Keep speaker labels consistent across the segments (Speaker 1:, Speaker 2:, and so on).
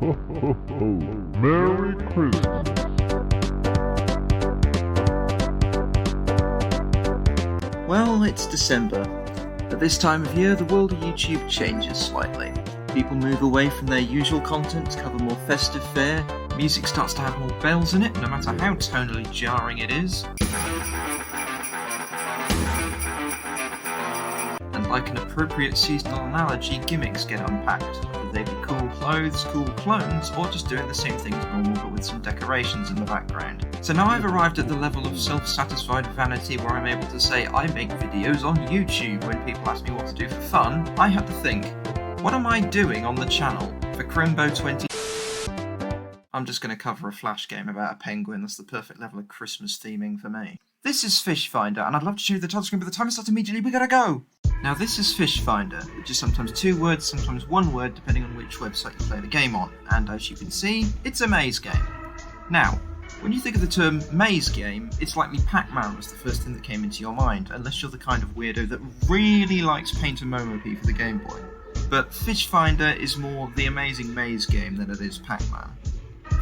Speaker 1: Merry Christmas.
Speaker 2: Well, it's December. At this time of year, the world of YouTube changes slightly. People move away from their usual content to cover more festive fare, music starts to have more bells in it, no matter how tonally jarring it is. And like an appropriate seasonal analogy, gimmicks get unpacked, whether they be cool clothes, cool clones, or just doing the same thing as normal but with some decorations in the background. So now I've arrived at the level of self-satisfied vanity where I'm able to say I make videos on YouTube. When people ask me what to do for fun, I have to think, what am I doing on the channel for Crimbo 20? I'm just going to cover a flash game about a penguin. That's the perfect level of Christmas theming for me. This is Fish Finder, and I'd love to show you the title screen, but the timer starts immediately. We gotta go! Now this is Fish Finder, which is sometimes 2 words, sometimes 1 word, depending on which website you play the game on. And as you can see, it's a maze game. Now, when you think of the term maze game, it's likely Pac-Man was the first thing that came into your mind, unless you're the kind of weirdo that really likes Paint a Momopi for the Game Boy. But Fish Finder is more the amazing maze game than it is Pac-Man.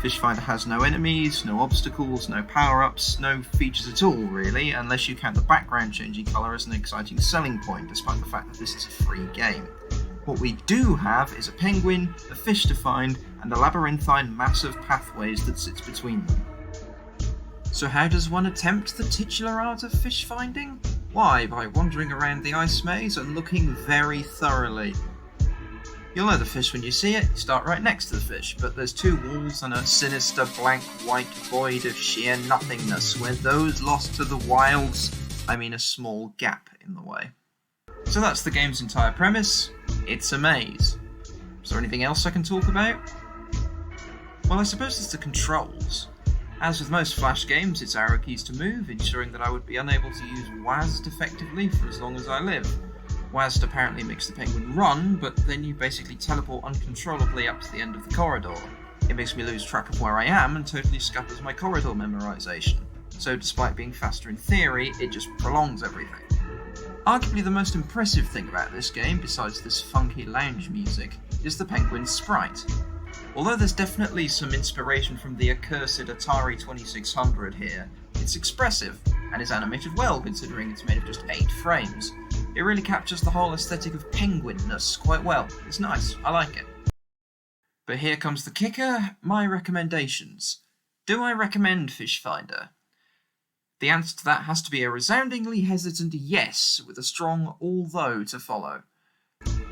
Speaker 2: Fish Finder has no enemies, no obstacles, no power-ups, no features at all really, unless you count the background changing colour as an exciting selling point, despite the fact that this is a free game. What we do have is a penguin, a fish to find, and a labyrinthine mass of pathways that sits between them. So how does one attempt the titular art of fish finding? Why, by wandering around the ice maze and looking very thoroughly. You'll know the fish when you see it, you start right next to the fish, but there's 2 walls and a sinister blank white void of sheer nothingness, where those lost to the wilds, I mean a small gap in the way. So that's the game's entire premise. It's a maze. Is there anything else I can talk about? Well, I suppose it's the controls. As with most Flash games, it's arrow keys to move, ensuring that I would be unable to use WASD effectively for as long as I live. WASD apparently makes the penguin run, but then you basically teleport uncontrollably up to the end of the corridor. It makes me lose track of where I am and totally scuppers my corridor memorization. So despite being faster in theory, it just prolongs everything. Arguably the most impressive thing about this game, besides this funky lounge music, is the penguin's sprite. Although there's definitely some inspiration from the accursed Atari 2600 here, it's expressive, and is animated well considering it's made of just 8 frames. It really captures the whole aesthetic of penguinness quite well. It's nice, I like it. But here comes the kicker, my recommendations. Do I recommend Fish Finder? The answer to that has to be a resoundingly hesitant yes, with a strong although to follow.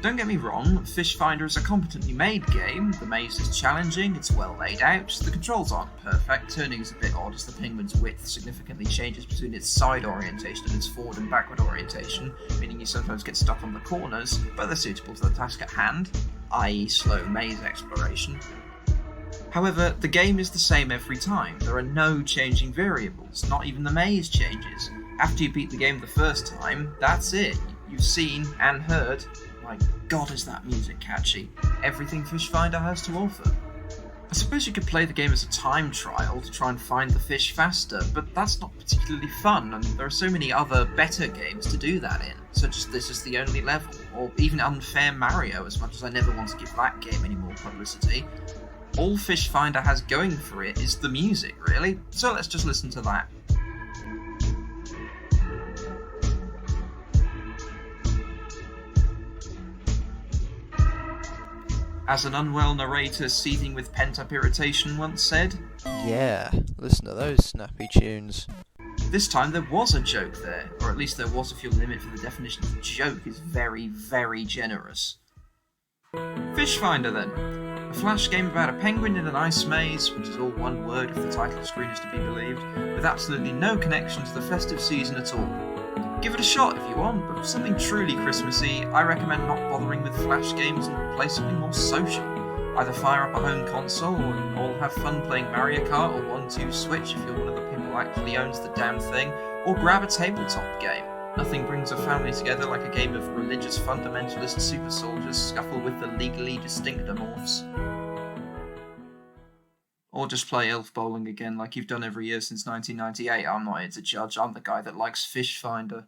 Speaker 2: Don't get me wrong, Fish Finder is a competently made game, the maze is challenging, it's well laid out, the controls aren't perfect, turning is a bit odd as the penguin's width significantly changes between its side orientation and its forward and backward orientation, meaning you sometimes get stuck on the corners, but they're suitable to the task at hand, i.e. slow maze exploration. However, the game is the same every time, there are no changing variables, not even the maze changes. After you beat the game the first time, that's it, you've seen and heard. My god, is that music catchy. Everything Fish Finder has to offer. I suppose you could play the game as a time trial to try and find the fish faster, but that's not particularly fun, and there are so many other better games to do that in, such as This Is the Only Level, or even Unfair Mario, as much as I never want to give that game any more publicity. All Fish Finder has going for it is the music, really, so let's just listen to that. As an unwell narrator seething with pent-up irritation once said,
Speaker 3: Yeah, listen to those snappy tunes.
Speaker 2: This time there was a joke there, or at least there was if your limit for the definition of joke is very, very generous. Fish Finder then. A flash game about a penguin in an ice maze, which is all 1 word if the title screen is to be believed, with absolutely no connection to the festive season at all. Give it a shot if you want, but for something truly Christmassy, I recommend not bothering with flash games and play something more social. Either fire up a home console and all have fun playing Mario Kart or 1-2 Switch if you're one of the people who actually owns the damn thing, or grab a tabletop game. Nothing brings a family together like a game of religious fundamentalist super soldiers scuffle with the legally distinct amorphs. Or just play Elf Bowling again like you've done every year since 1998. I'm not here to judge, I'm the guy that likes Fish Finder.